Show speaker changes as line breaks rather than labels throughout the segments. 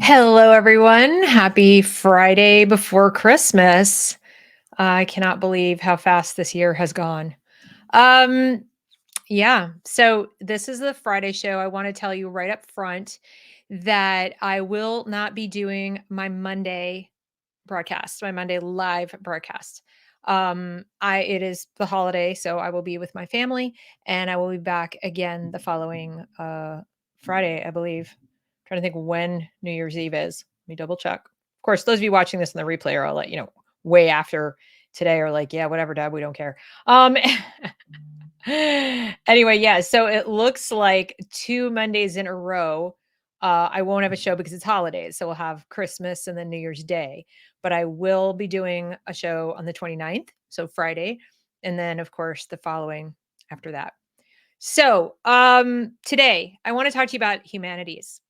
Hello, everyone. Happy Friday before Christmas. I cannot believe how fast this year has gone. Um, yeah. So this is the Friday show. I want to tell you right up front that I will not be doing my Monday broadcast, my Monday live broadcast. I it is the holiday, so I will be with my family and I will be back again the following Friday, I believe. Trying to think when New Year's Eve is. Let me double check. Of course, those of you watching this in the replay are, I'll let you know way after today are like, yeah, whatever, Dad, we don't care. Um anyway, yeah, so it looks like 2 Mondays in a row, I won't have a show because it's holidays, so we'll have Christmas and then New Year's Day, but I will be doing a show on the 29th, so Friday, and then, of course, the following after that. So, today, I wanna talk to you about humanities.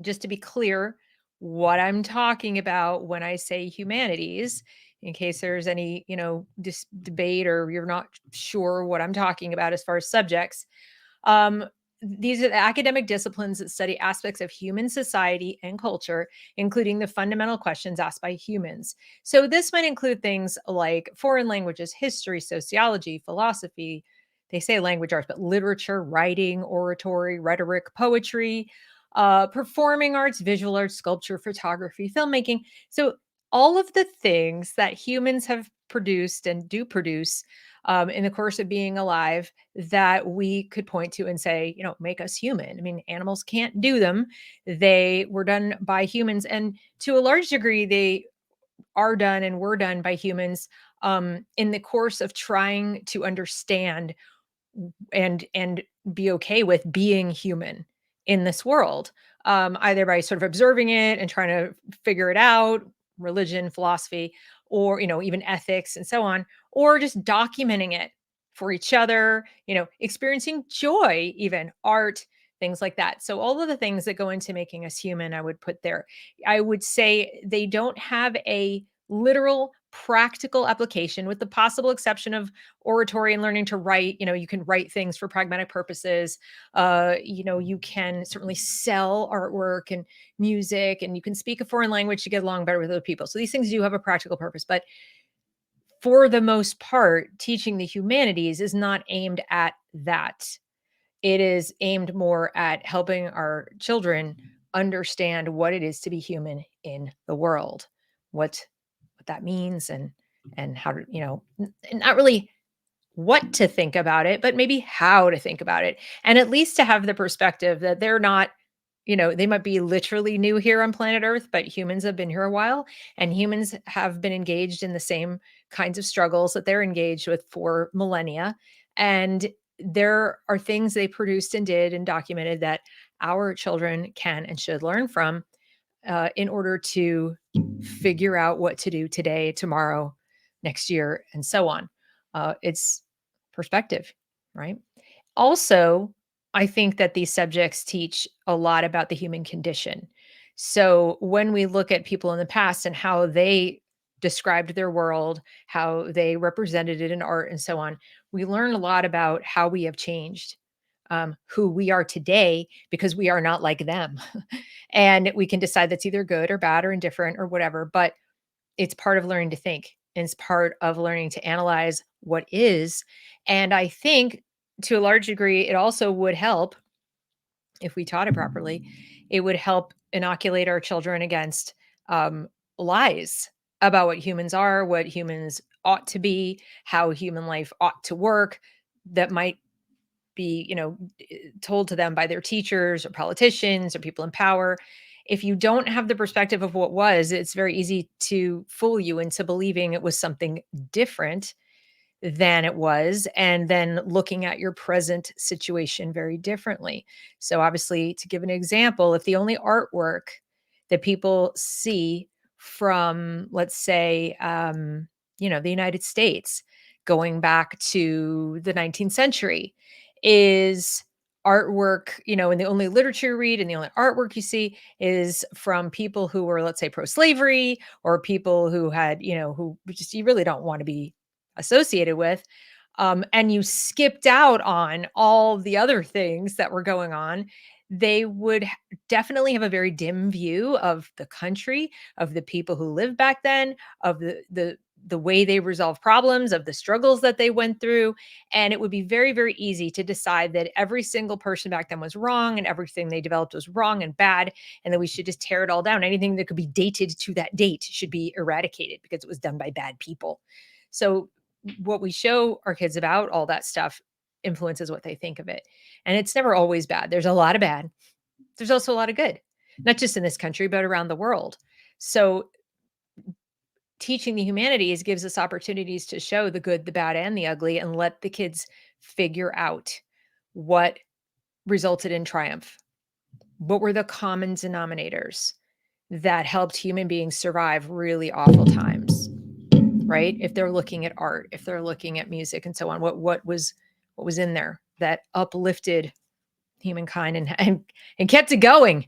Just to be clear, what I'm talking about when I say humanities, in case there's any, debate or you're not sure what I'm talking about as far as subjects. Um, these are the academic disciplines that study aspects of human society and culture, including the fundamental questions asked by humans. So, this might include things like foreign languages, history, sociology, philosophy. They say language arts, but literature, writing, oratory, rhetoric, poetry, performing arts, visual arts, sculpture, photography, filmmaking. So, all of the things that humans have produced and do produce in the course of being alive that we could point to and say, make us human. I mean, animals can't do them. They were done by humans. And to a large degree, they are done and were done by humans in the course of trying to understand and be okay with being human in this world, either by sort of observing it and trying to figure it out, religion, philosophy, or even ethics and so on, or just documenting it for each other, experiencing joy, even art, things like that. So all of the things that go into making us human, I would put there. I would say they don't have a literal practical application with the possible exception of oratory and learning to write. You can write things for pragmatic purposes. You can certainly sell artwork and music, and you can speak a foreign language to get along better with other people. So these things do have a practical purpose, but for the most part, teaching the humanities is not aimed at that. It is aimed more at helping our children understand what it is to be human in the world, what that means, and how to, not really what to think about it, but maybe how to think about it. And at least to have the perspective that they're not, they might be literally new here on planet Earth, but humans have been here a while and humans have been engaged in the same kinds of struggles that they're engaged with for millennia. And there are things they produced and did and documented that our children can and should learn from in order to figure out what to do today, tomorrow, next year, and so on. It's perspective, right? Also, I think that these subjects teach a lot about the human condition. So when we look at people in the past and how they described their world, how they represented it in art and so on, we learn a lot about how we have changed, who we are today because we are not like them. And we can decide that's either good or bad or indifferent or whatever, but it's part of learning to think. And it's part of learning to analyze what is. And I think to a large degree, it also would help if we taught it properly. It would help inoculate our children against um, lies about what humans are, what humans ought to be, how human life ought to work that might be, told to them by their teachers or politicians or people in power. If you don't have the perspective of what was, it's very easy to fool you into believing it was something different than it was, and then looking at your present situation very differently. So, obviously, to give an example, if the only artwork that people see from, let's say, the United States going back to the 19th century is artwork, and the only literature you read and the only artwork you see is from people who were, let's say, pro slavery or people who had, who just you really don't want to be associated with, and you skipped out on all the other things that were going on, they would definitely have a very dim view of the country, of the people who lived back then, of the way they resolved problems, of the struggles that they went through, and it would be very, very easy to decide that every single person back then was wrong and everything they developed was wrong and bad, and that we should just tear it all down. Anything that could be dated to that date should be eradicated because it was done by bad people. So what we show our kids about all that stuff influences what they think of it. And it's never always bad. There's a lot of bad. There's also a lot of good, not just in this country, but around the world. So teaching the humanities gives us opportunities to show the good, the bad, and the ugly, and let the kids figure out what resulted in triumph. What were the common denominators that helped human beings survive really awful times, right? If they're looking at art, if they're looking at music and so on, what was in there that uplifted humankind and kept it going,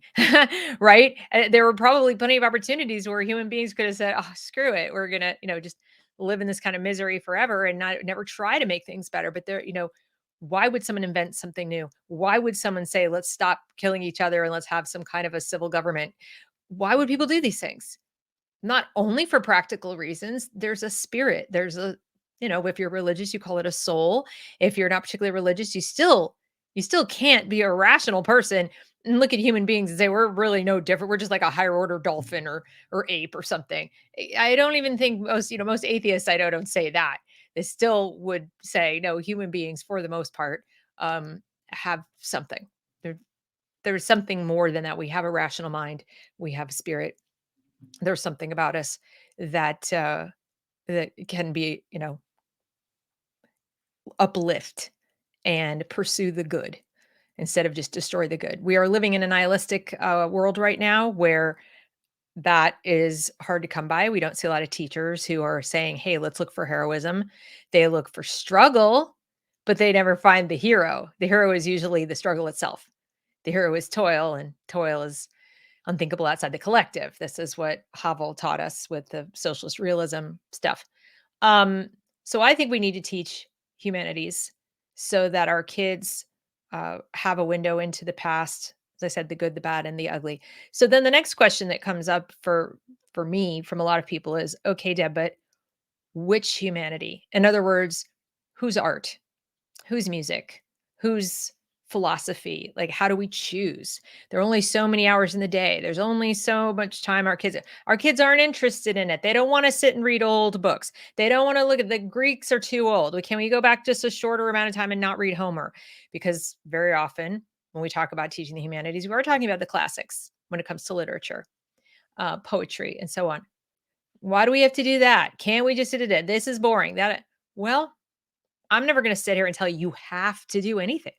right? There were probably plenty of opportunities where human beings could have said, "Oh, screw it, we're gonna, just live in this kind of misery forever and not never try to make things better." But why would someone invent something new? Why would someone say, "Let's stop killing each other and let's have some kind of a civil government"? Why would people do these things? Not only for practical reasons, there's a spirit. If you're religious, you call it a soul. If you're not particularly religious, you still can't be a rational person and look at human beings and say we're really no different. We're just like a higher order dolphin or ape or something. I don't even think most atheists I know don't say that. They still would say no, human beings for the most part um have something. There, there's something more than that. We have a rational mind. We have a spirit. There's something about us that that can be, uplift and pursue the good instead of just destroy the good. We are living in a nihilistic world right now where that is hard to come by. We don't see a lot of teachers who are saying, "Hey, let's look for heroism." They look for struggle, but they never find the hero. The hero is usually the struggle itself. The hero is toil, and toil is unthinkable outside the collective. This is what Havel taught us with the socialist realism stuff. Um, so I think we need to teach humanities so that our kids have a window into the past. As I said, the good, the bad, and the ugly. So then the next question that comes up for me from a lot of people is, okay, Deb, but which humanity? In other words, whose art? Whose music? Whose philosophy? Like, how do we choose? There are only so many hours in the day. There's only so much time our kids aren't interested in it. They don't want to sit and read old books. They don't want to look at the Greeks are too old. Can we go back just a shorter amount of time and not read Homer? Because very often when we talk about teaching the humanities, we are talking about the classics when it comes to literature, poetry, and so on. Why do we have to do that? Can't we just sit it? This is boring. Well, I'm never going to sit here and tell you you have to do anything.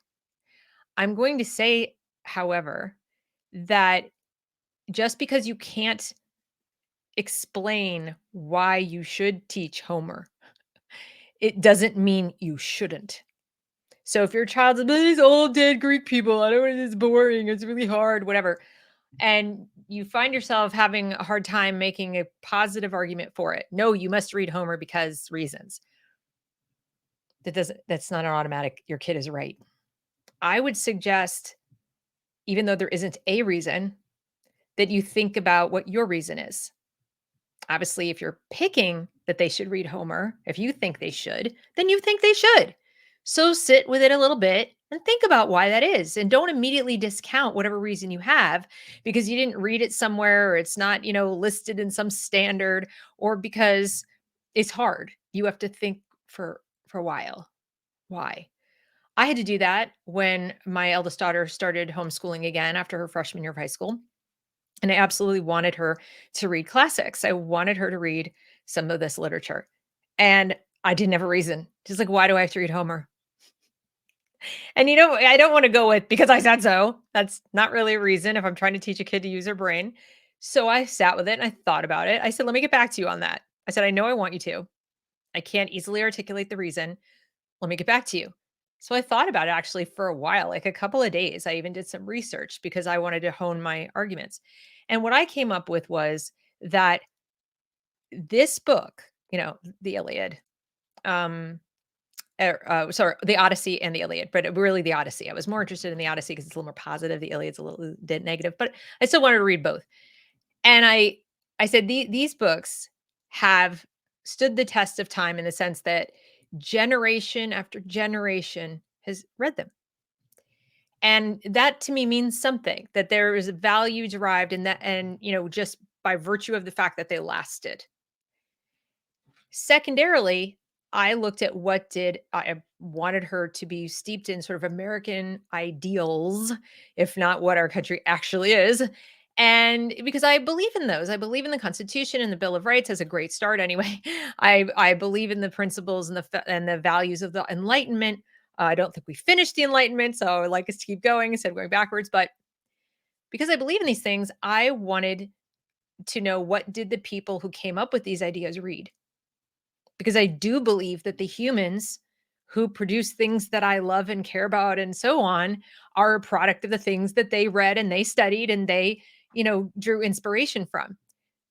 I'm going to say, however, that just because you can't explain why you should teach Homer, it doesn't mean you shouldn't. So if your child's like, these old dead Greek people, I don't want it's boring, it's really hard, whatever. And you find yourself having a hard time making a positive argument for it. No, you must read Homer because reasons. That's not an automatic, your kid is right. I would suggest, even though there isn't a reason, that you think about what your reason is. Obviously, if you're picking that they should read Homer, if you think they should, then you think they should. So sit with it a little bit and think about why that is. And don't immediately discount whatever reason you have because you didn't read it somewhere or it's not, listed in some standard or because it's hard. You have to think for a while. Why? I had to do that when my eldest daughter started homeschooling again after her freshman year of high school. And I absolutely wanted her to read classics. I wanted her to read some of this literature. And I didn't have a reason. She's like, why do I have to read Homer? And I don't want to go with because I said so. That's not really a reason if I'm trying to teach a kid to use their brain. So I sat with it and I thought about it. I said, let me get back to you on that. I said, I know I want you to. I can't easily articulate the reason. Let me get back to you. So I thought about it actually for a while, like a couple of days. I even did some research because I wanted to hone my arguments. And what I came up with was that this book, the Iliad, um, sorry, the Odyssey and the Iliad, but really the Odyssey. I was more interested in the Odyssey because it's a little more positive. The Iliad's a little bit negative, but I still wanted to read both. And I said these books have stood the test of time in the sense that generation after generation has read them. And that to me means something, that there is a value derived in that, and just by virtue of the fact that they lasted. Secondarily, I looked at what did I wanted her to be steeped in sort of American ideals, if not what our country actually is. And because I believe in those, I believe in the Constitution and the Bill of Rights as a great start. Anyway, I believe in the principles and the values of the Enlightenment. I don't think we finished the Enlightenment, so I would like us to keep going instead of going backwards. But because I believe in these things, I wanted to know, what did the people who came up with these ideas read? Because I do believe that the humans who produce things that I love and care about and so on are a product of the things that they read and they studied and they, drew inspiration from.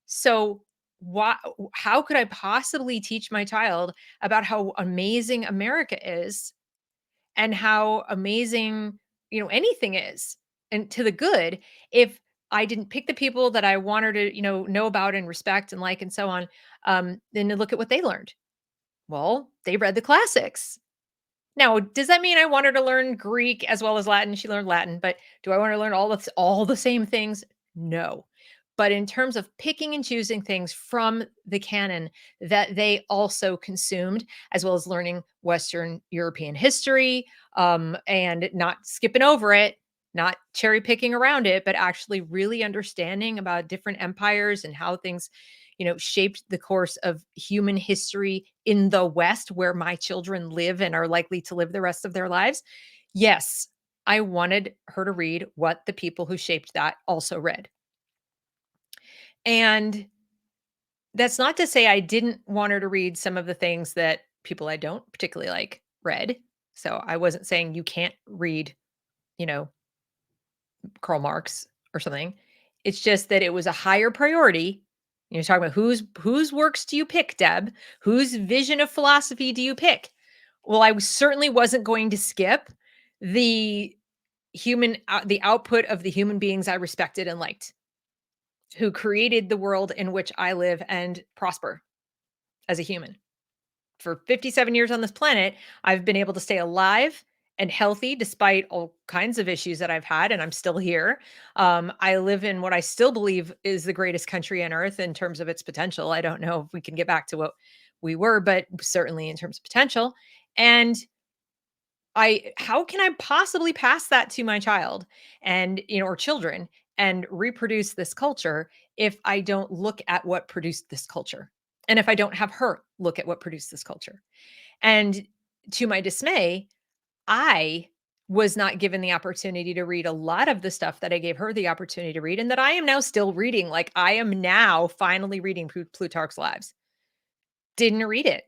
So, why how could I possibly teach my child about how amazing America is and how amazing, anything is, and to the good, if I didn't pick the people that I want her to, know about and respect and like and so on, then to look at what they learned. Well, they read the classics. Now, does that mean I want her to learn Greek as well as Latin? She learned Latin, but do I want her to learn all the same things? No. But in terms of picking and choosing things from the canon that they also consumed, as well as learning Western European history, and not skipping over it, not cherry picking around it, but actually really understanding about different empires and how things, shaped the course of human history in the West, where my children live and are likely to live the rest of their lives. Yes, I wanted her to read what the people who shaped that also read. And that's not to say I didn't want her to read some of the things that people I don't particularly like read. So I wasn't saying you can't read, you know, Karl Marx or something. It's just that it was a higher priority. You're talking about whose works do you pick, Deb? Whose vision of philosophy do you pick? Well, certainly wasn't going to skip the the output of the human beings I respected and liked, who created the world in which I live and prosper as a human. For 57 years on this planet, I've been able to stay alive and healthy despite all kinds of issues that I've had, and I'm still here. I live in what I still believe is the greatest country on earth in terms of its potential. I don't know if we can get back to what we were, but certainly in terms of potential. And how can I possibly pass that to my child and, or children, and reproduce this culture if I don't look at what produced this culture? And if I don't have her look at what produced this culture? And to my dismay, I was not given the opportunity to read a lot of the stuff that I gave her the opportunity to read, and that I am now still reading. Like, I am now finally reading Plutarch's Lives. Didn't read it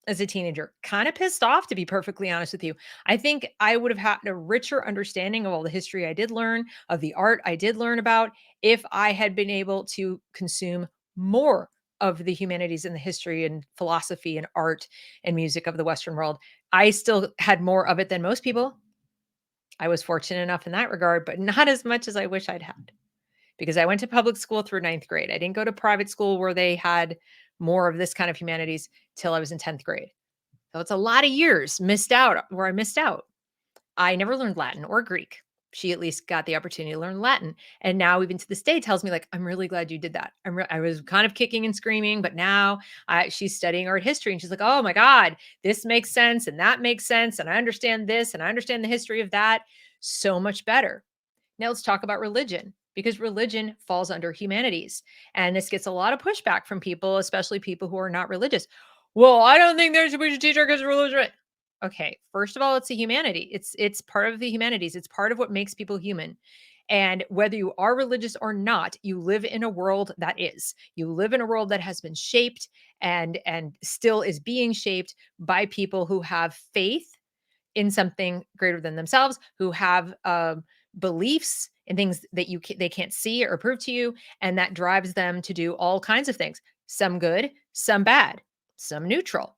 as a teenager. Kinda pissed off, to be perfectly honest with you. I think I would have had a richer understanding of all the history I did learn, of the art I did learn about, if I had been able to consume more of the humanities and the history and philosophy and art and music of the Western world. I still had more of it than most people. I was fortunate enough in that regard, but not as much as I wish I'd had, because I went to public school through ninth grade. I didn't go to private school where they had more of this kind of humanities till I was in 10th grade. So it's a lot of years where I missed out. I never learned Latin or Greek. She at least got the opportunity to learn Latin. And now, even to this day, tells me, like, I'm really glad you did that. I was kind of kicking and screaming, but now she's studying art history and she's like, oh my God, this makes sense. And that makes sense. And I understand this and I understand the history of that so much better. Now let's talk about religion, because religion falls under humanities. And this gets a lot of pushback from people, especially people who are not religious. Well, I don't think we should teach our kids religion. Okay, first of all, it's a humanity. It's part of the humanities. It's part of what makes people human. And whether you are religious or not, you live in a world that is. You live in a world that has been shaped and still is being shaped by people who have faith in something greater than themselves, who have beliefs in things that they can't see or prove to you, and that drives them to do all kinds of things. Some good, some bad, some neutral.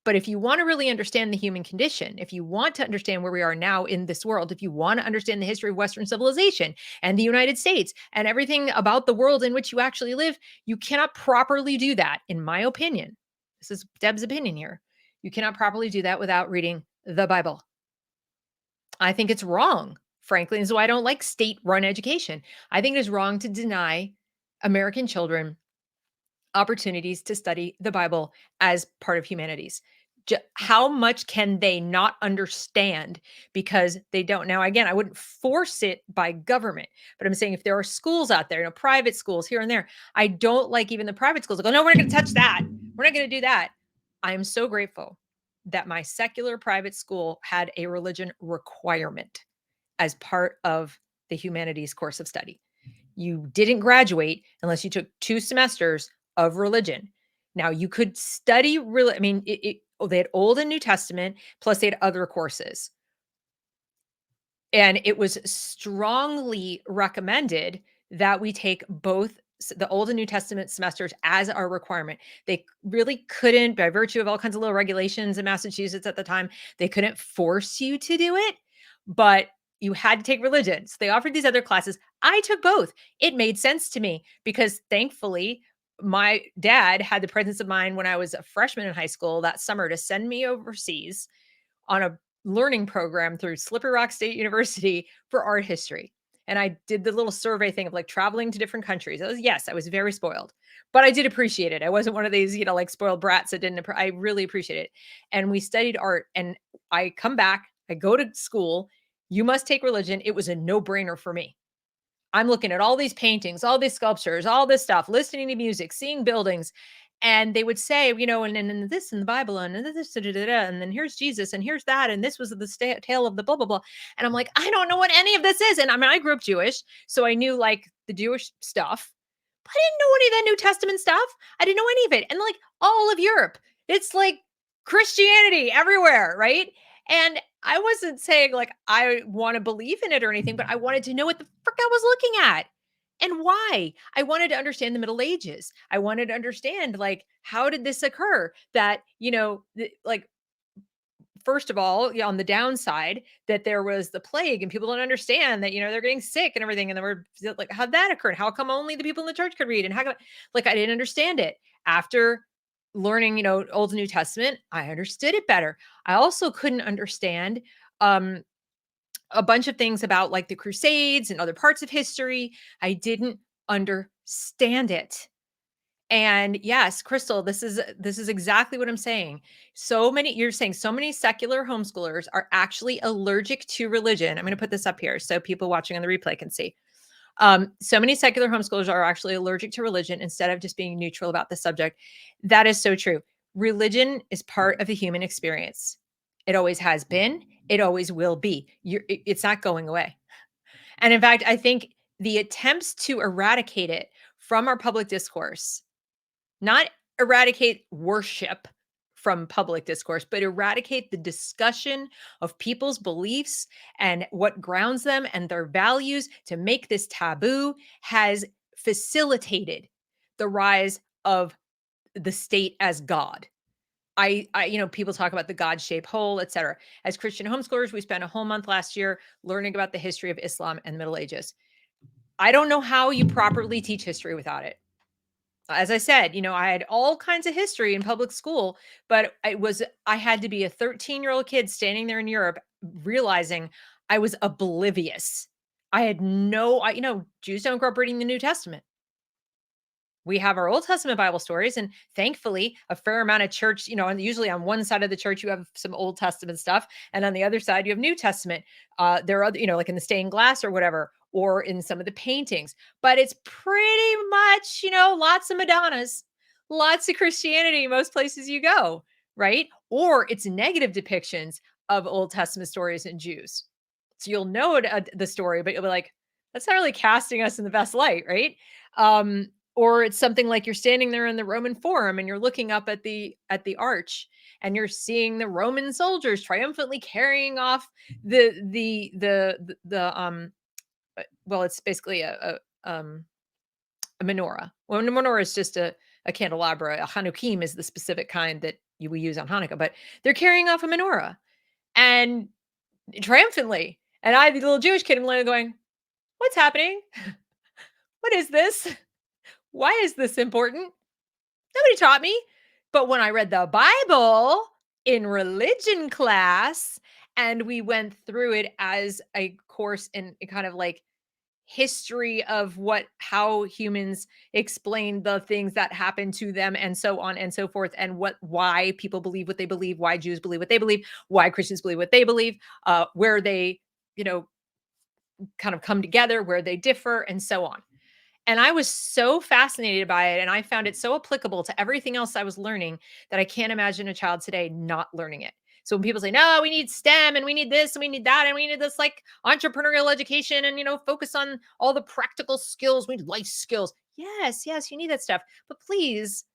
But if you want to really understand the human condition, if you want to understand where we are now in this world, if you want to understand the history of Western civilization and the United States and everything about the world in which you actually live, you cannot properly do that, in my opinion. This is Deb's opinion here. You cannot properly do that without reading the Bible. I think it's wrong, frankly. And so I don't like state run education. I think it is wrong to deny American children opportunities to study the Bible as part of humanities. How much can they not understand because they don't? Now, again, I wouldn't force it by government, but I'm saying if there are schools out there, private schools here and there, I don't like even the private schools. I go, no, we're not going to touch that. We're not going to do that. I am so grateful that my secular private school had a religion requirement as part of the humanities course of study. You didn't graduate unless you took 2 semesters of religion. Now you could study I mean, they had Old and New Testament, plus they had other courses. And it was strongly recommended that we take both the Old and New Testament semesters as our requirement. They really couldn't, by virtue of all kinds of little regulations in Massachusetts at the time, they couldn't force you to do it, but you had to take religion. So they offered these other classes. I took both. It made sense to me because thankfully, my dad had the presence of mind when I was a freshman in high school that summer to send me overseas on a learning program through Slippery Rock State University for art history. And I did the little survey thing of like traveling to different countries. Yes, I was very spoiled, but I did appreciate it. I wasn't one of these, like spoiled brats that didn't, I really appreciate it. And we studied art and I come back, I go to school. You must take religion. It was a no brainer for me. I'm looking at all these paintings, all these sculptures, all this stuff, listening to music, seeing buildings. And they would say, and this in the Bible, and this, da, da, da, da, and then here's Jesus, and here's that, and this was the tale of the blah, blah, blah. And I'm like, I don't know what any of this is. And I mean, I grew up Jewish, so I knew like the Jewish stuff, but I didn't know any of that New Testament stuff. I didn't know any of it. And like all of Europe, it's like Christianity everywhere, right? And I wasn't saying like I want to believe in it or anything, but I wanted to know what the frick I was looking at and why. I wanted to understand the Middle Ages. I wanted to understand like how did this occur that, like first of all, on the downside, that there was the plague and people don't understand that, they're getting sick and everything. And then we're like, how'd that occur? How come only the people in the church could read? And how come, like, I didn't understand it. After learning, Old and New Testament, I understood it better. I also couldn't understand um, a bunch of things about like the Crusades and other parts of history. I didn't understand it. And yes, Crystal, this is exactly what I'm saying. You're saying so many secular homeschoolers are actually allergic to religion. I'm going to put this up here so people watching on the replay can see. So many secular homeschoolers are actually allergic to religion instead of just being neutral about the subject. That is so true. Religion is part of the human experience. It always has been. It always will be. It's not going away. And in fact, I think the attempts to eradicate it from our public discourse, not eradicate worship from public discourse, but eradicate the discussion of people's beliefs and what grounds them and their values to make this taboo has facilitated the rise of the state as God. People talk about the God-shaped hole, et cetera. As Christian homeschoolers, we spent a whole month last year learning about the history of Islam and the Middle Ages. I don't know how you properly teach history without it. As I said, I had all kinds of history in public school, but I had to be a 13-year-old kid standing there in Europe realizing I was oblivious. I had Jews don't grow up reading the New Testament. We have our Old Testament Bible stories, and thankfully, a fair amount of church, and usually on one side of the church, you have some Old Testament stuff, and on the other side, you have New Testament. There are other, like in the stained glass or whatever, or in some of the paintings, but it's pretty much, lots of Madonnas, lots of Christianity, most places you go, right? Or it's negative depictions of Old Testament stories and Jews. So you'll know the story, but you'll be like, that's not really casting us in the best light, right? Or it's something like you're standing there in the Roman Forum and you're looking up at the arch and you're seeing the Roman soldiers triumphantly carrying off well, it's basically a menorah. Well, a menorah is just a candelabra. A Hanukkah is the specific kind that we use on Hanukkah, but they're carrying off a menorah and triumphantly. And I, the little Jewish kid, am literally going, "What's happening? What is this? Why is this important? Nobody taught me." But when I read the Bible in religion class and we went through it as a course in kind of like history of how humans explain the things that happen to them and so on and so forth, and why people believe what they believe, why Jews believe what they believe, why Christians believe what they believe, where they, you know, kind of come together, where they differ, and so on. And I was so fascinated by it, and I found it so applicable to everything else I was learning that I can't imagine a child today not learning it. So when people say, "No, we need STEM and we need this and we need that and we need this like entrepreneurial education and focus on all the practical skills, we need life skills." Yes, yes, you need that stuff. But please,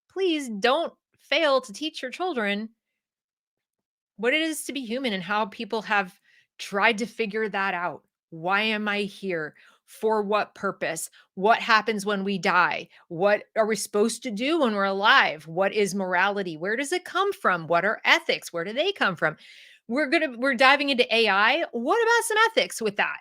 please don't fail to teach your children what it is to be human and how people have tried to figure that out. Why am I here? For what purpose? What happens when we die? What are we supposed to do when we're alive? What is morality? Where does it come from? What are ethics? Where do they come from? We're diving into AI. What about some ethics with that?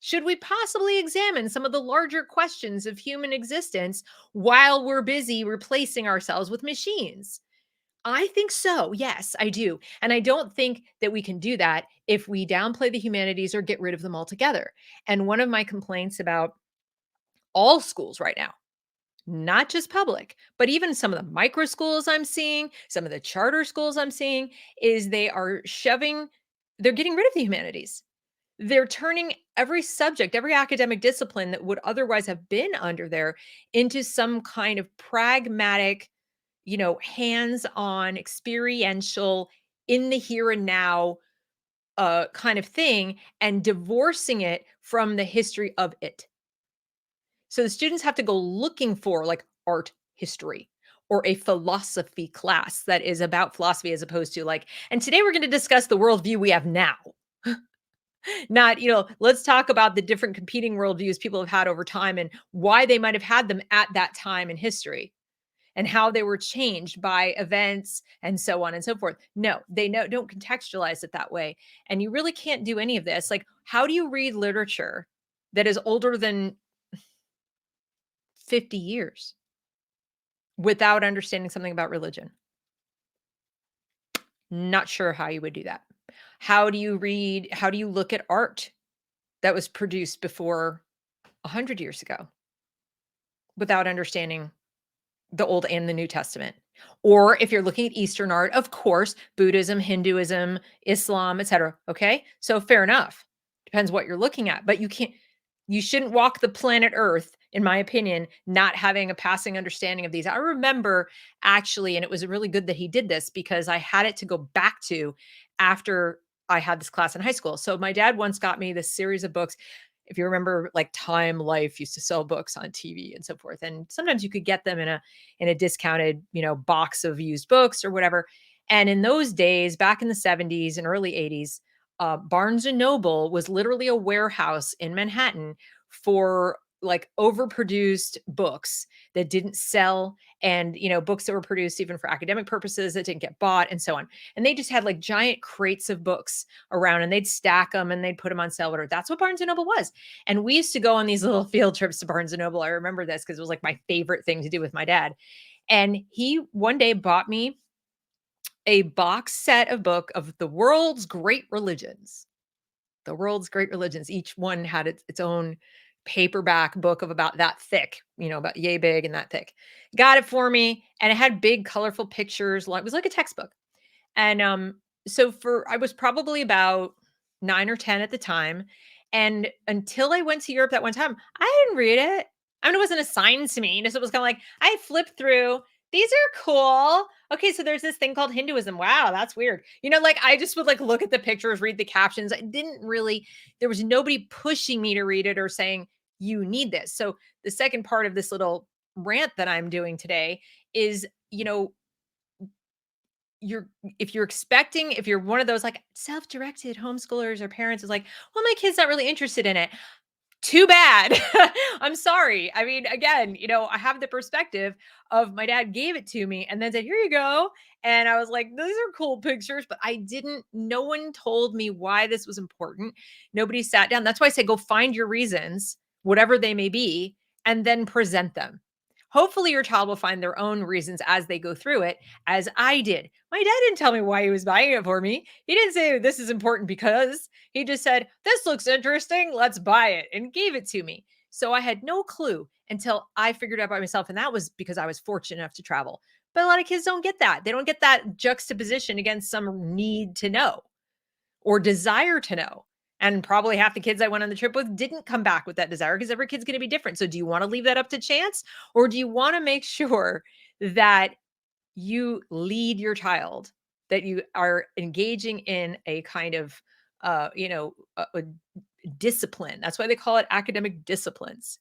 Should we possibly examine some of the larger questions of human existence while we're busy replacing ourselves with machines? I think so. Yes, I do. And I don't think that we can do that if we downplay the humanities or get rid of them altogether. And one of my complaints about all schools right now, not just public, but even some of the micro schools I'm seeing, some of the charter schools I'm seeing, is they're getting rid of the humanities. They're turning every subject, every academic discipline that would otherwise have been under there into some kind of pragmatic, hands-on, experiential, in the here and now, kind of thing, and divorcing it from the history of it. So the students have to go looking for like art history or a philosophy class that is about philosophy as opposed to like, and today we're going to discuss the worldview we have now. Not, let's talk about the different competing worldviews people have had over time and why they might have had them at that time in history and how they were changed by events and so on and so forth. No, don't contextualize it that way. And you really can't do any of this. Like, how do you read literature that is older than 50 years without understanding something about religion? Not sure how you would do that. How do you look at art that was produced before 100 years ago without understanding the Old and the New Testament? Or if you're looking at Eastern art, of course, Buddhism, Hinduism, Islam, etc. Okay? So fair enough. Depends what you're looking at, but you shouldn't walk the planet Earth, in my opinion, not having a passing understanding of these. I remember actually, and it was really good that he did this because I had it to go back to after I had this class in high school. So my dad once got me this series of books. If you remember, like Time Life used to sell books on TV and so forth. And sometimes you could get them in a discounted, box of used books or whatever. And in those days, back in the 70s and early 80s, Barnes and Noble was literally a warehouse in Manhattan for like overproduced books that didn't sell, and books that were produced even for academic purposes that didn't get bought and so on. And they just had like giant crates of books around and they'd stack them and they'd put them on sale. Whatever. That's what Barnes and Noble was. And we used to go on these little field trips to Barnes and Noble. I remember this because it was like my favorite thing to do with my dad. And he one day bought me a box set of book of the world's great religions. The world's great religions. Each one had its own paperback book of about that thick, about yay big and that thick. Got it for me, and it had big, colorful pictures. It was like a textbook. And so I was probably about 9 or 10 at the time. And until I went to Europe that one time, I didn't read it. I mean, it wasn't assigned to me. So it was kind of like I flipped through. These are cool. Okay, so there's this thing called Hinduism. Wow, that's weird. Like I just would like look at the pictures, read the captions. I didn't really, there was nobody pushing me to read it or saying, you need this. So the second part of this little rant that I'm doing today is, you're if you're one of those like self-directed homeschoolers or parents is like, well, my kid's not really interested in it. Too bad. I'm sorry. I mean, again, I have the perspective of my dad gave it to me and then said, "Here you go." And I was like, "These are cool pictures," but no one told me why this was important. Nobody sat down. That's why I say go find your reasons, whatever they may be, and then present them. Hopefully your child will find their own reasons as they go through it, as I did. My dad didn't tell me why he was buying it for me. He didn't say this is important because. He just said, "This looks interesting. Let's buy it," and gave it to me. So I had no clue until I figured it out by myself. And that was because I was fortunate enough to travel. But a lot of kids don't get that. They don't get that juxtaposition against some need to know or desire to know. And probably half the kids I went on the trip with didn't come back with that desire because every kid's going to be different. So do you want to leave that up to chance, or do you want to make sure that you lead your child, that you are engaging in a kind of a discipline? That's why they call it academic disciplines.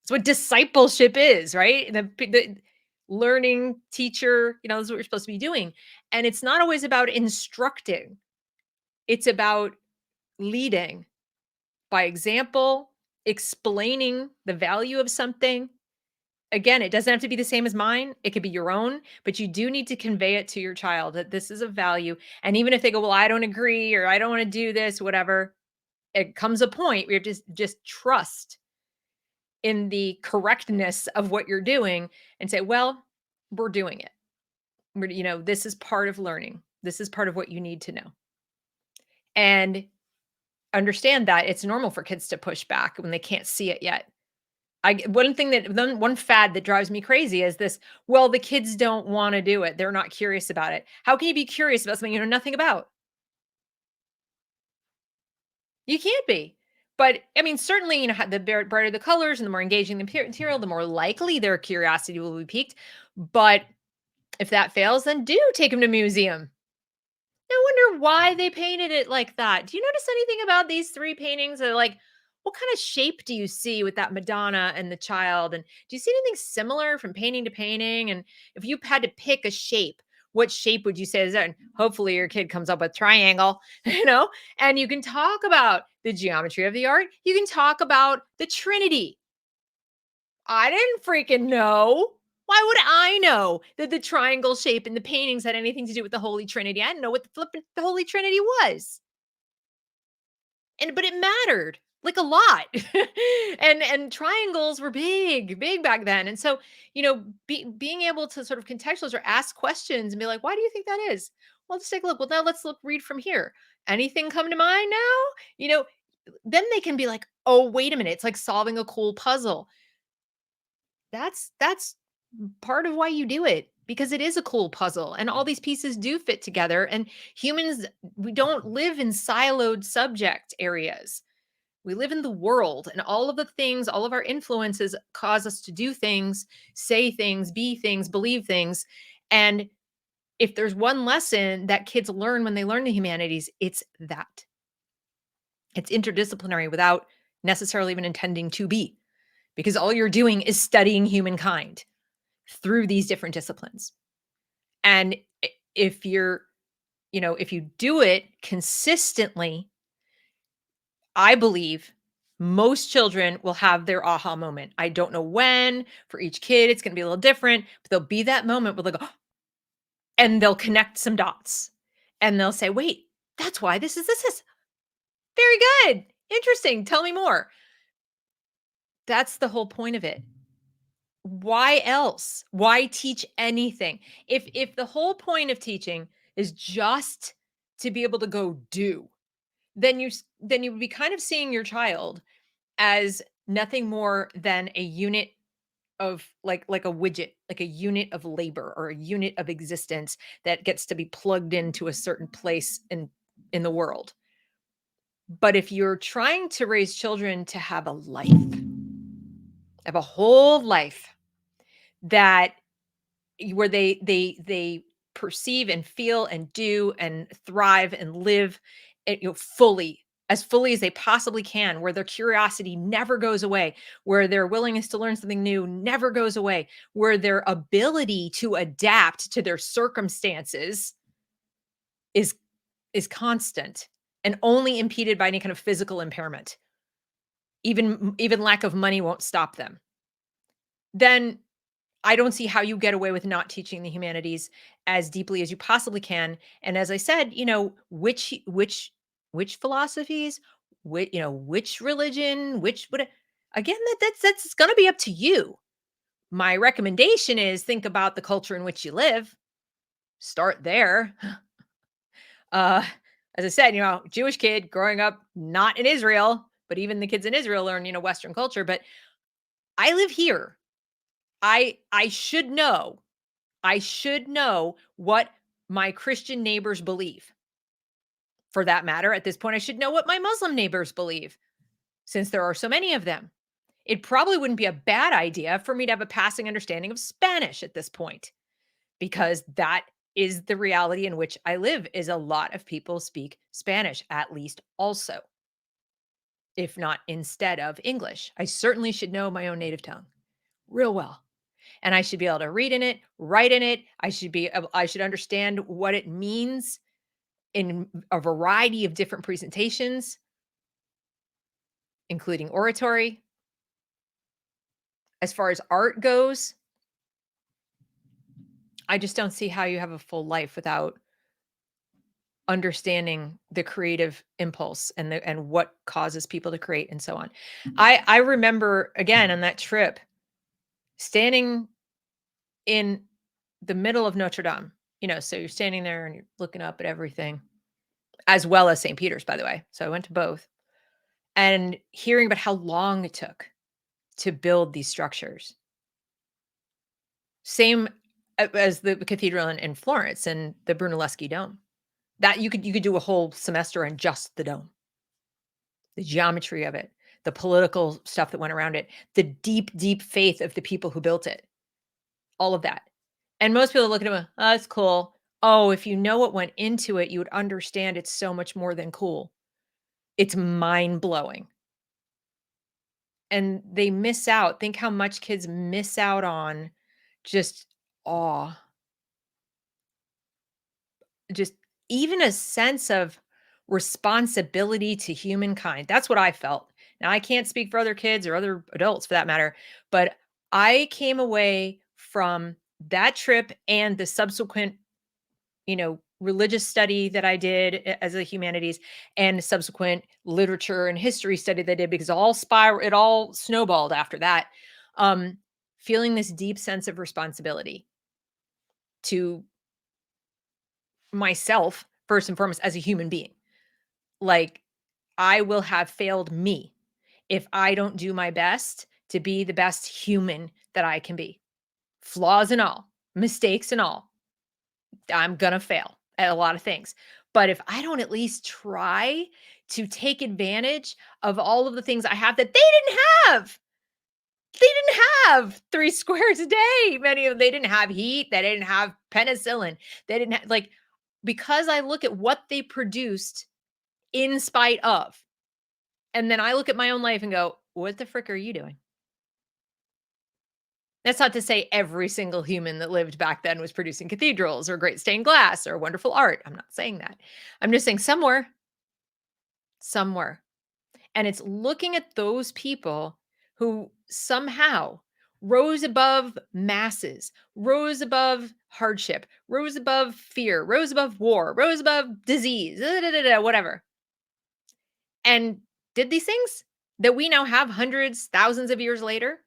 It's what discipleship is, right? The learning teacher, this is what you're supposed to be doing. And it's not always about instructing. It's about leading by example, explaining the value of something. Again, it doesn't have to be the same as mine. It could be your own, but you do need to convey it to your child that this is a value. And even if they go, "Well, I don't agree," or "I don't want to do this," whatever, it comes a point where you just trust in the correctness of what you're doing and say, "Well, we're doing it. This is part of learning. This is part of what you need to know." And understand that it's normal for kids to push back when they can't see it yet. One fad that drives me crazy is this, "Well, the kids don't wanna do it. They're not curious about it." How can you be curious about something you know nothing about? You can't be. But, I mean, certainly, the brighter the colors and the more engaging the material, the more likely their curiosity will be piqued. But if that fails, then do take them to museum. I wonder why they painted it like that. Do you notice anything about these 3 paintings? Or, like, what kind of shape do you see with that Madonna and the child? And do you see anything similar from painting to painting? And if you had to pick a shape, what shape would you say is that? And hopefully your kid comes up with triangle, and you can talk about the geometry of the art. You can talk about the Trinity. I didn't freaking know. Why would I know that the triangle shape in the paintings had anything to do with the Holy Trinity? I didn't know what the flippin' the Holy Trinity was. But it mattered, like, a lot. And triangles were big, big back then. And so, being able to sort of contextualize or ask questions and be like, "Why do you think that is?" "Well, let's take a look." "Well, now let's read from here. Anything come to mind now?" You know, then they can be like, "Oh, wait a minute." It's like solving a cool puzzle. That's part of why you do it, because it is a cool puzzle and all these pieces do fit together. And humans, we don't live in siloed subject areas. We live in the world, and all of the things, all of our influences cause us to do things, say things, be things, believe things. And if there's one lesson that kids learn when they learn the humanities, it's that it's interdisciplinary without necessarily even intending to be, because all you're doing is studying humankind through these different disciplines. And if if you do it consistently, I believe most children will have their aha moment. I don't know when. For each kid, it's going to be a little different, but there'll be that moment where they'll go, and they'll connect some dots and they'll say, "Wait, that's why this is very good. Interesting. Tell me more." That's the whole point of it. Why else? Why teach anything? If the whole point of teaching is just to be able to go do, then you would be kind of seeing your child as nothing more than a unit of, like a widget, like a unit of labor or a unit of existence that gets to be plugged into a certain place in the world. But if you're trying to raise children to have a life, have a whole life that where they perceive and feel and do and thrive and live, fully, as fully as they possibly can, where their curiosity never goes away, where their willingness to learn something new never goes away, where their ability to adapt to their circumstances is constant and only impeded by any kind of physical impairment. even lack of money won't stop them, then I don't see how you get away with not teaching the humanities as deeply as you possibly can. And as I said, which philosophies, which religion, which what again, that's gonna be up to you. My recommendation is think about the culture in which you live. Start there. Uh, as I said, Jewish kid growing up not in Israel, but even the kids in Israel learn, Western culture. But I live here. I should know. I should know what my Christian neighbors believe. For that matter, at this point, I should know what my Muslim neighbors believe, since there are so many of them. It probably wouldn't be a bad idea for me to have a passing understanding of Spanish at this point, because that is the reality in which I live is a lot of people speak Spanish, at least also, if not instead of English. I certainly should know my own native tongue real well. And I should be able to read in it, write in it. I should understand what it means in a variety of different presentations, including oratory. As far as art goes, I just don't see how you have a full life without understanding the creative impulse and what causes people to create and so on. I remember again on that trip standing in the middle of Notre Dame, so you're standing there and you're looking up at everything, as well as St. Peter's, by the way. So I went to both, and hearing about how long it took to build these structures. Same as the cathedral in Florence and the Brunelleschi dome. That you could do a whole semester on just the dome. The geometry of it, the political stuff that went around it, the deep, deep faith of the people who built it, all of that. And most people look at them, oh, that's cool. Oh, if you know what went into it, you would understand it's so much more than cool. It's mind blowing. And they miss out. Think how much kids miss out on just awe, just even a sense of responsibility to humankind. That's what I felt. Now, I can't speak for other kids or other adults for that matter, but I came away from that trip and the subsequent, religious study that I did as a humanities and subsequent literature and history study that I did because it all snowballed after that. Um, Feeling this deep sense of responsibility to myself first and foremost as a human being. Like, I will have failed me if I don't do my best to be the best human that I can be. Flaws and all, mistakes and all. I'm gonna fail at a lot of things. But if I don't at least try to take advantage of all of the things I have that they didn't have. They didn't have 3 squares a day. Many of them, they didn't have heat, they didn't have penicillin. They didn't have because I look at what they produced in spite of, and then I look at my own life and go, "What the frick are you doing?" That's not to say every single human that lived back then was producing cathedrals or great stained glass or wonderful art. I'm not saying that. I'm just saying somewhere, somewhere. And it's looking at those people who somehow rose above masses, rose above hardship, rose above fear, rose above war, rose above disease, whatever, and did these things that we now have hundreds, thousands of years later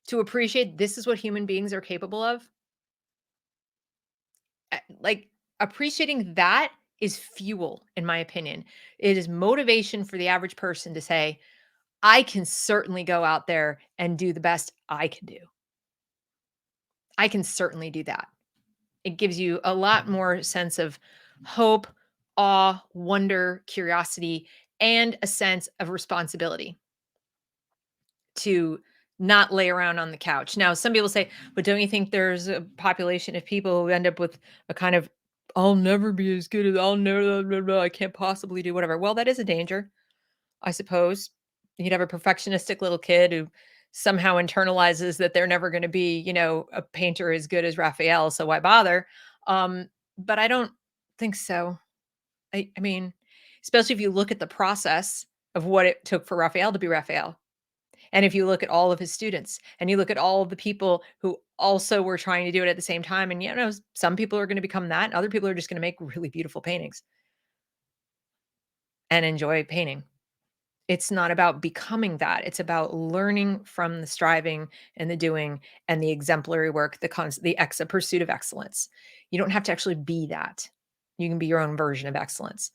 to appreciate this is what human beings are capable of. Like, appreciating that is fuel, in my opinion. It is motivation for the average person to say, I can certainly go out there and do the best I can do. I can certainly do that. It gives you a lot more sense of hope, awe, wonder, curiosity, and a sense of responsibility to not lay around on the couch. Now, some people say, but don't you think there's a population of people who end up with a kind of, I'll never be as good as I'll never, blah, blah, blah, I can't possibly do whatever. Well, that is a danger, I suppose. You'd have a perfectionistic little kid who somehow internalizes that they're never going to be, a painter as good as Raphael. So why bother? But I don't think so. I mean, especially if you look at the process of what it took for Raphael to be Raphael. And if you look at all of his students and you look at all of the people who also were trying to do it at the same time, and some people are going to become that, and other people are just going to make really beautiful paintings and enjoy painting. It's not about becoming that. It's about learning from the striving and the doing and the exemplary work, the pursuit of excellence. You don't have to actually be that. You can be your own version of excellence.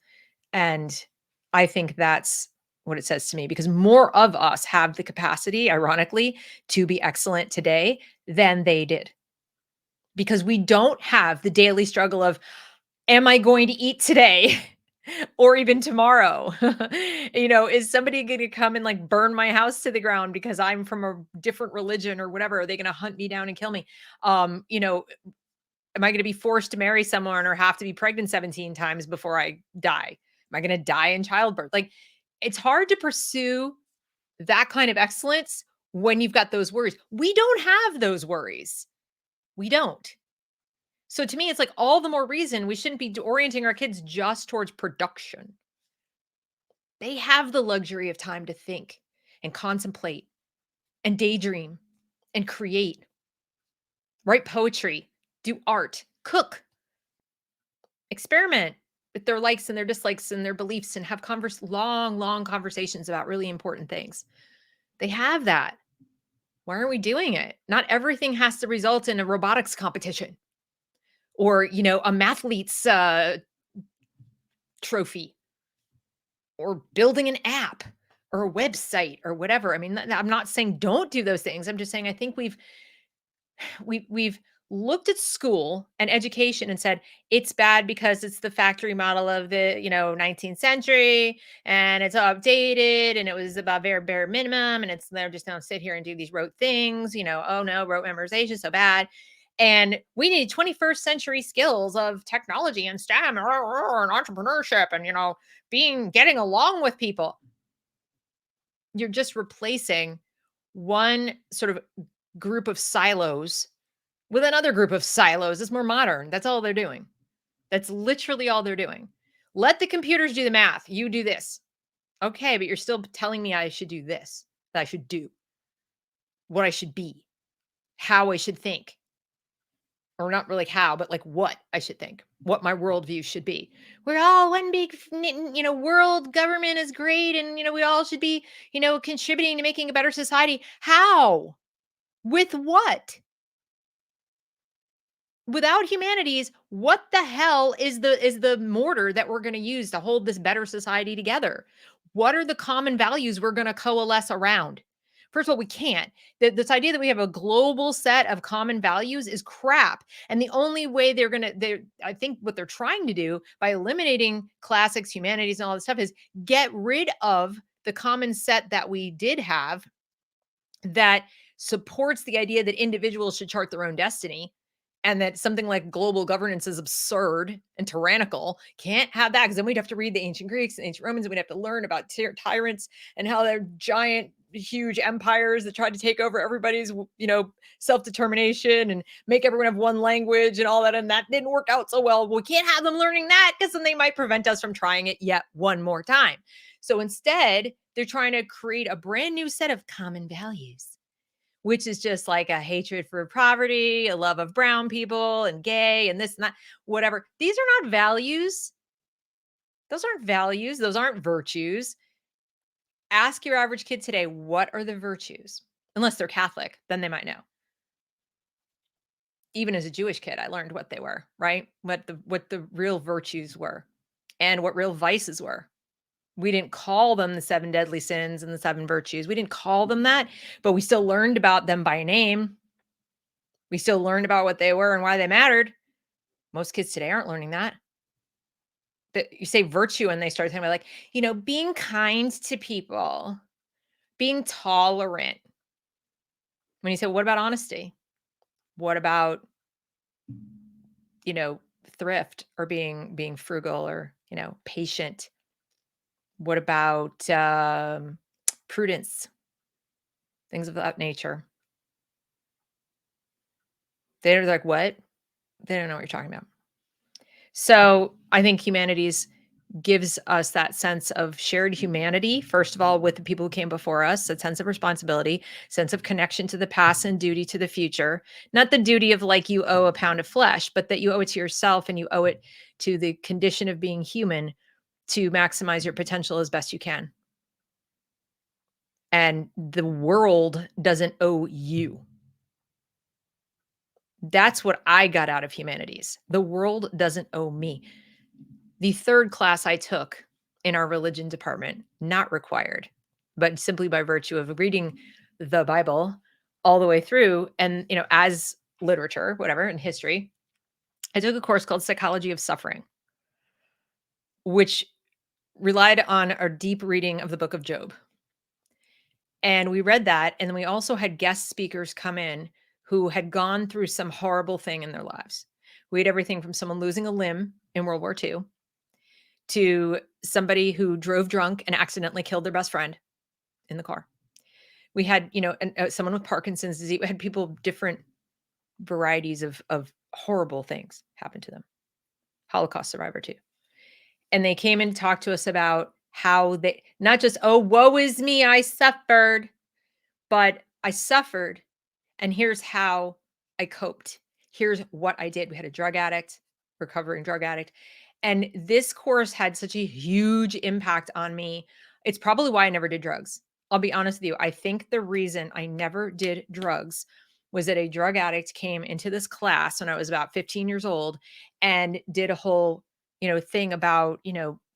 And I think that's what it says to me, because more of us have the capacity, ironically, to be excellent today than they did. Because we don't have the daily struggle of, am I going to eat today? Or even tomorrow. Is somebody going to come and like burn my house to the ground because I'm from a different religion or whatever? Are they going to hunt me down and kill me? Um, you know, am I going to be forced to marry someone or have to be pregnant 17 times before I die? Am I going to die in childbirth? Like, it's hard to pursue that kind of excellence when you've got those worries. We don't have those worries. We don't. So to me, it's like all the more reason we shouldn't be orienting our kids just towards production. They have the luxury of time to think and contemplate and daydream and create, write poetry, do art, cook, experiment with their likes and their dislikes and their beliefs, and have long, long conversations about really important things. They have that. Why aren't we doing it? Not everything has to result in a robotics competition or, a mathlete's trophy, or building an app or a website or whatever. I mean, I'm not saying don't do those things. I'm just saying I think we've looked at school and education and said it's bad because it's the factory model of the 19th century, and it's outdated, and it was about very bare minimum, and they're just going to sit here and do these rote things. Oh no, rote memorization is so bad, and we need 21st century skills of technology and STEM and entrepreneurship and getting along with people. You're just replacing one sort of group of silos with another group of silos. It's more modern. That's all they're doing. That's literally all they're doing. Let the computers do the math. You do this. Okay, but you're still telling me I should do this, that I should do, what I should be, how I should think. Or not really how, but like what I should think, what my worldview should be. We're all one big, world government is great. And, we all should be, contributing to making a better society. How? With what? Without humanities, what the hell is the mortar that we're going to use to hold this better society together? What are the common values we're going to coalesce around? First of all, we can't. This idea that we have a global set of common values is crap. And the only way I think what they're trying to do by eliminating classics, humanities, and all this stuff is get rid of the common set that we did have that supports the idea that individuals should chart their own destiny, and that something like global governance is absurd and tyrannical. Can't have that, because then we'd have to read the ancient Greeks and ancient Romans, and we'd have to learn about tyrants and how they're giant, huge empires that tried to take over everybody's, self-determination and make everyone have one language and all that. And that didn't work out so well. We can't have them learning that, because then they might prevent us from trying it yet one more time. So instead, they're trying to create a brand new set of common values, which is just like a hatred for poverty, a love of brown people and gay and this and that, whatever. These are not values. Those aren't values. Those aren't virtues. Ask your average kid today, what are the virtues? Unless they're Catholic, then they might know. Even as a Jewish kid, I learned what they were, right? What the real virtues were and what real vices were. We didn't call them the seven deadly sins and the seven virtues. We didn't call them that, but we still learned about them by name. We still learned about what they were and why they mattered. Most kids today aren't learning that. But you say virtue and they start talking about, like, being kind to people, being tolerant. When you say, what about honesty? What about, you know, thrift, or being frugal, or, patient? What about prudence? Things of that nature. They're like, what? They don't know what you're talking about. So I think humanities gives us that sense of shared humanity, first of all, with the people who came before us, a sense of responsibility, sense of connection to the past and duty to the future. Not the duty of like you owe a pound of flesh, but that you owe it to yourself and you owe it to the condition of being human to maximize your potential as best you can. And the world doesn't owe you. That's what I got out of humanities. The world doesn't owe me. The third class I took in our religion department, not required, but simply by virtue of reading the Bible all the way through and, as literature, whatever, and history, I took a course called Psychology of Suffering, which relied on our deep reading of the book of Job. And we read that, and then we also had guest speakers come in who had gone through some horrible thing in their lives. We had everything from someone losing a limb in World War II to somebody who drove drunk and accidentally killed their best friend in the car. We had, someone with Parkinson's disease. We had people different varieties of horrible things happen to them. Holocaust survivor too. And they came and talked to us about how they not just, oh, woe is me, I suffered, but I suffered and here's how I coped. Here's what I did. We had a drug addict, recovering drug addict. And this course had such a huge impact on me. It's probably why I never did drugs. I'll be honest with you. I think the reason I never did drugs was that a drug addict came into this class when I was about 15 years old and did a whole, thing about,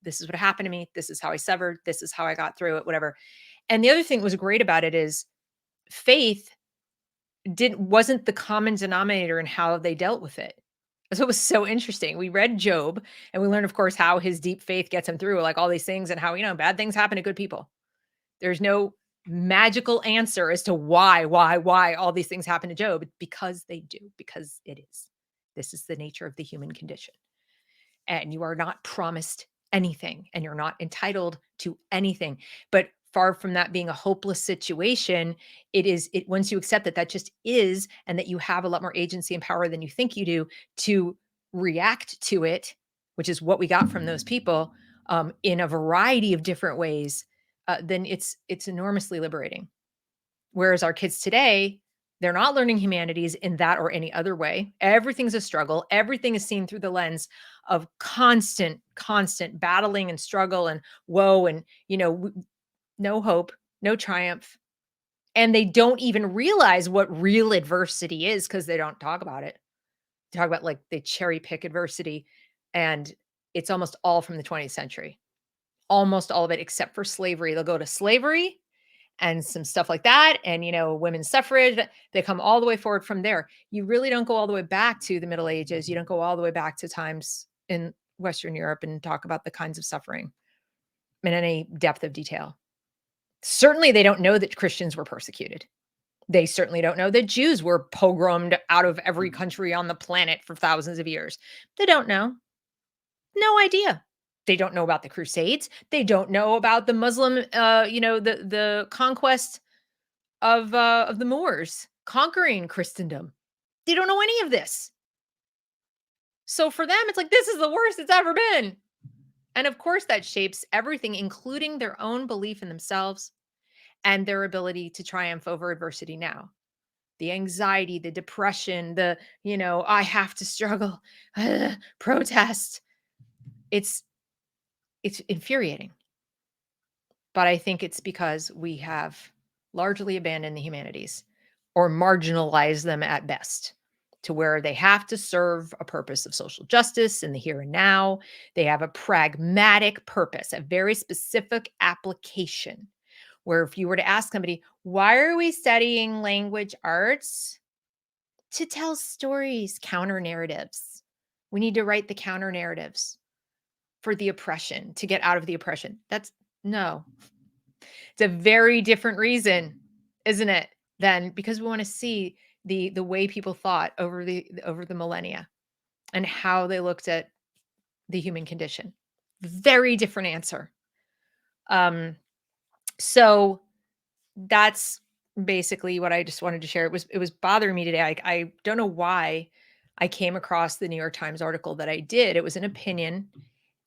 this is what happened to me. This is how I severed. This is how I got through it, whatever. And the other thing that was great about it is faith wasn't the common denominator in how they dealt with it. So it was so interesting. We read Job and we learned, of course, how his deep faith gets him through like all these things and how, bad things happen to good people. There's no magical answer as to why all these things happen to Job, because they do, because it is. This is the nature of the human condition. And you are not promised anything and you're not entitled to anything. But far from that being a hopeless situation, it once you accept that that just is, and that you have a lot more agency and power than you think you do to react to it, which is what we got from those people, in a variety of different ways, then it's enormously liberating. Whereas our kids today, they're not learning humanities in that or any other way. Everything's a struggle. Everything is seen through the lens of constant battling and struggle and woe and, no hope, no triumph. And they don't even realize what real adversity is because they don't talk about it. They talk about like they cherry pick adversity. And it's almost all from the 20th century, almost all of it, except for slavery. They'll go to slavery and some stuff like that. And, women's suffrage, they come all the way forward from there. You really don't go all the way back to the Middle Ages. You don't go all the way back to times in Western Europe and talk about the kinds of suffering in any depth of detail. Certainly, they don't know that Christians were persecuted. They certainly don't know that Jews were pogromed out of every country on the planet for thousands of years. They don't know. No idea. They don't know about the Crusades. They don't know about the Muslim, the conquest of the Moors conquering Christendom. They don't know any of this. So for them, it's like, this is the worst it's ever been. And of course, that shapes everything, including their own belief in themselves and their ability to triumph over adversity now. The anxiety, the depression, I have to struggle, protest. It's infuriating. But I think it's because we have largely abandoned the humanities or marginalized them at best to where they have to serve a purpose of social justice in the here and now. They have a pragmatic purpose, a very specific application. Where if you were to ask somebody, why are we studying language arts? To tell stories, counter narratives. We need to write the counter narratives for the oppression, to get out of the oppression. That's no. It's a very different reason, isn't it? Than because we want to see the way people thought over the millennia and how they looked at the human condition. Very different answer. So that's basically what I just wanted to share. It was bothering me today. I don't know why I came across the New York Times article that I did. It was an opinion,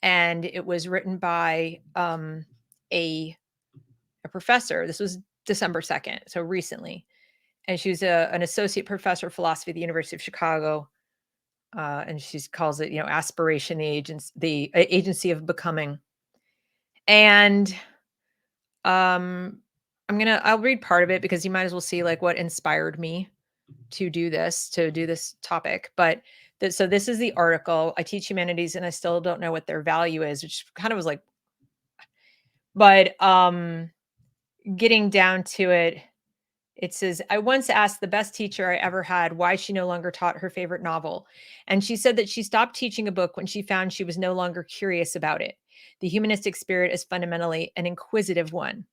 and it was written by a professor. This was December 2nd, so recently. And she was an associate professor of philosophy at the University of Chicago. And she calls it, aspiration, the agency of becoming. And I'll read part of it because you might as well see like what inspired me to do this topic. But so this is the article. I teach humanities and I still don't know what their value is, which kind of was like, but getting down to it, it says, I once asked the best teacher I ever had why she no longer taught her favorite novel. And she said that she stopped teaching a book when she found she was no longer curious about it. The humanistic spirit is fundamentally an inquisitive one.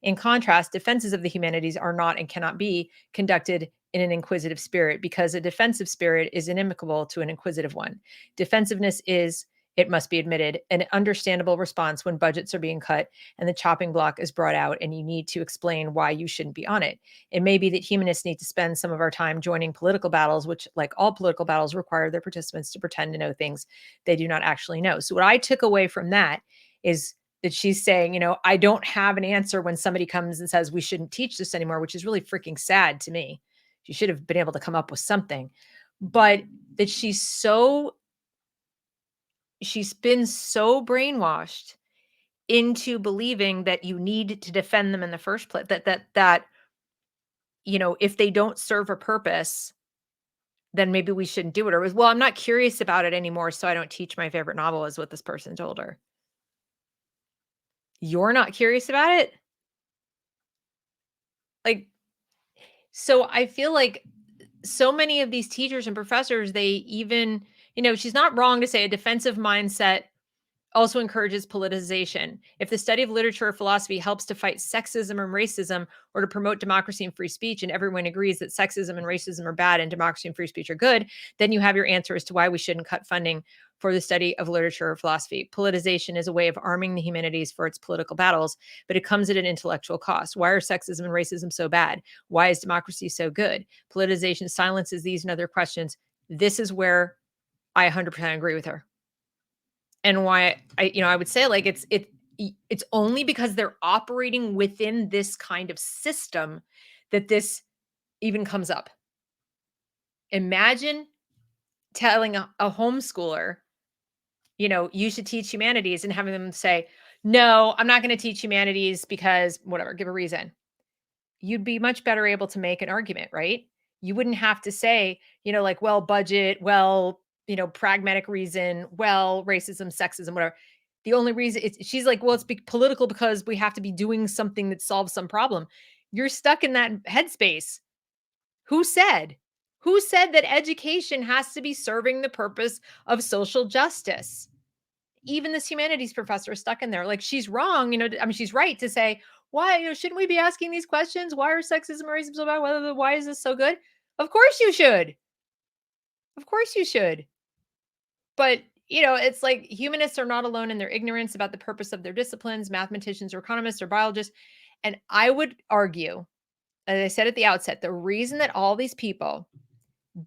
In contrast, defenses of the humanities are not and cannot be conducted in an inquisitive spirit because a defensive spirit is inimical to an inquisitive one. Defensiveness is, it must be admitted, an understandable response when budgets are being cut and the chopping block is brought out and you need to explain why you shouldn't be on it. It may be that humanists need to spend some of our time joining political battles, which, like all political battles, require their participants to pretend to know things they do not actually know. So, what I took away from that is that she's saying, I don't have an answer when somebody comes and says we shouldn't teach this anymore, which is really freaking sad to me. She should have been able to come up with something. But that she's been so brainwashed into believing that you need to defend them in the first place, that if they don't serve a purpose, then maybe we shouldn't do it. Or it was, well, I'm not curious about it anymore, so I don't teach my favorite novel, is what this person told her. You're not curious about it? Like, so I feel like so many of these teachers and professors, they even, she's not wrong to say a defensive mindset also encourages politicization. If the study of literature or philosophy helps to fight sexism and racism or to promote democracy and free speech, and everyone agrees that sexism and racism are bad and democracy and free speech are good, then you have your answer as to why we shouldn't cut funding for the study of literature or philosophy. Politicization is a way of arming the humanities for its political battles, but it comes at an intellectual cost. Why are sexism and racism so bad? Why is democracy so good? Politicization silences these and other questions. This is where I 100% agree with her. And why I would say like it's only because they're operating within this kind of system that this even comes up. Imagine telling a homeschooler, you should teach humanities, and having them say, no, I'm not going to teach humanities because whatever, give a reason. You'd be much better able to make an argument, right? You wouldn't have to say, like, well, budget, well, pragmatic reason, well, racism, sexism, whatever. The only reason she's like, well, it's political because we have to be doing something that solves some problem. You're stuck in that headspace. Who said? Who said that education has to be serving the purpose of social justice? Even this humanities professor is stuck in there. Like, she's wrong, she's right to say, why, shouldn't we be asking these questions? Why are sexism and racism so bad? Why is this so good? Of course you should. Of course you should. But, it's like humanists are not alone in their ignorance about the purpose of their disciplines, mathematicians or economists or biologists. And I would argue, as I said at the outset, the reason that all these people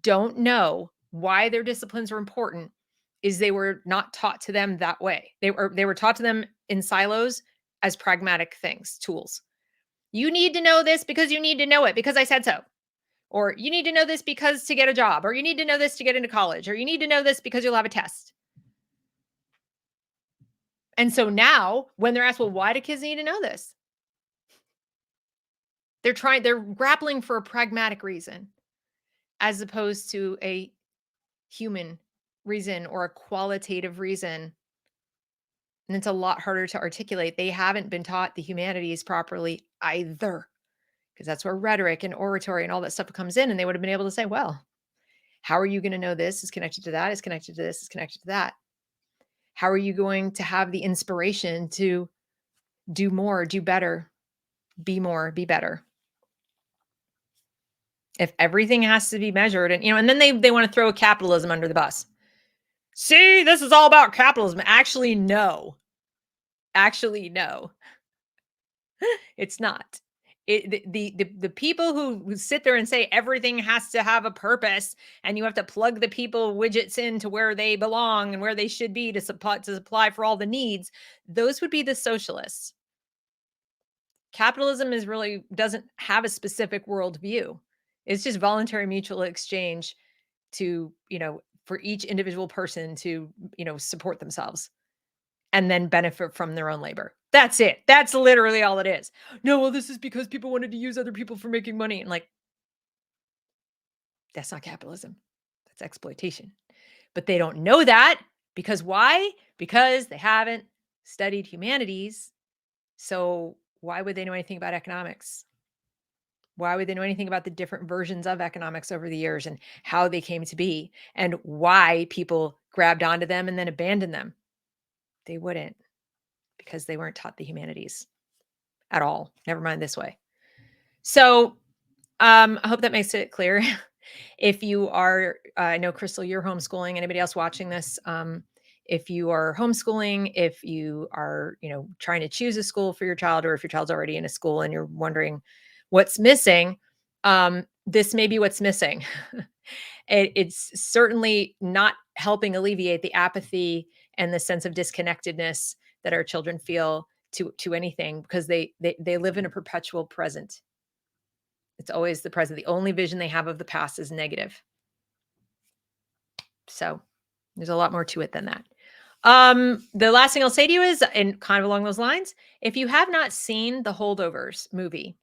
don't know why their disciplines are important is they were not taught to them that way. They were taught to them in silos as pragmatic things, tools. You need to know this because you need to know it because I said so. Or you need to know this because to get a job, or you need to know this to get into college, or you need to know this because you'll have a test. And so now when they're asked, well, why do kids need to know this? They're grappling for a pragmatic reason as opposed to a human reason or a qualitative reason. And it's a lot harder to articulate. They haven't been taught the humanities properly either, because that's where rhetoric and oratory and all that stuff comes in. And they would have been able to say, well, how are you going to know this is connected to that, is connected to this, is connected to that? How are you going to have the inspiration to do more, do better, be more, be better? If everything has to be measured and then they want to throw capitalism under the bus. See, this is all about capitalism. Actually, no. It's not. The people who sit there and say everything has to have a purpose and you have to plug the people widgets into where they belong and where they should be to supply for all the needs, those would be the socialists. Capitalism is really doesn't have a specific worldview. It's just voluntary mutual exchange to, for each individual person to, support themselves and then benefit from their own labor. That's it. That's literally all it is. No, well, this is because people wanted to use other people for making money. And like, that's not capitalism. That's exploitation. But they don't know that because why? Because they haven't studied humanities. So why would they know anything about economics? Why would they know anything about the different versions of economics over the years and how they came to be and why people grabbed onto them and then abandoned them? They wouldn't because they weren't taught the humanities at all. Never mind this way. So I hope that makes it clear. If you are, I know Crystal, you're homeschooling. Anybody else watching this? If you are homeschooling, if you are, trying to choose a school for your child, or if your child's already in a school and you're wondering what's missing, this may be what's missing. It's certainly not helping alleviate the apathy and the sense of disconnectedness that our children feel to anything because they live in a perpetual present. It's always the present. The only vision they have of the past is negative. So there's a lot more to it than that. The last thing I'll say to you is, and kind of along those lines, if you have not seen the Holdovers movie,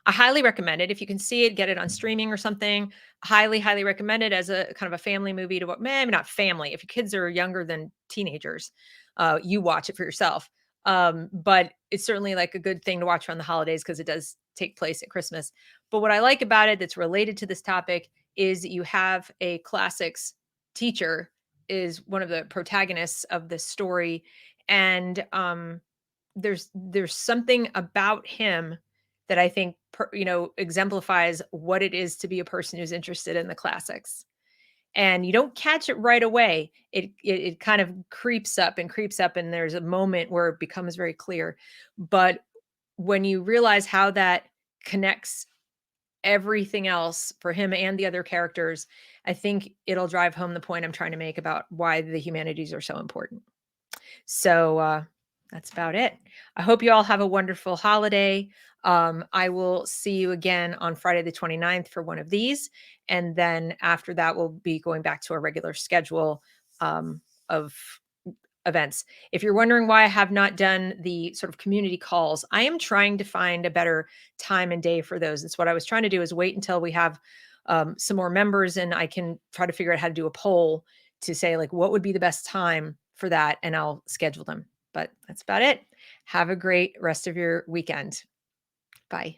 I highly recommend it. If you can see it, get it on streaming or something. Highly, highly recommend it as a kind of a family movie to what, maybe not family. If your kids are younger than teenagers, you watch it for yourself. But it's certainly like a good thing to watch around the holidays because it does take place at Christmas. But what I like about it that's related to this topic is you have a classics teacher is one of the protagonists of the story. And there's something about him that I think exemplifies what it is to be a person who's interested in the classics. And you don't catch it right away. It kind of creeps up and creeps up, and there's a moment where it becomes very clear. But when you realize how that connects everything else for him and the other characters, I think it'll drive home the point I'm trying to make about why the humanities are so important. So that's about it. I hope you all have a wonderful holiday. I will see you again on Friday the 29th for one of these. And then after that, we'll be going back to our regular schedule of events. If you're wondering why I have not done the sort of community calls, I am trying to find a better time and day for those. It's what I was trying to do is wait until we have some more members and I can try to figure out how to do a poll to say like what would be the best time for that, and I'll schedule them. But that's about it. Have a great rest of your weekend. Bye.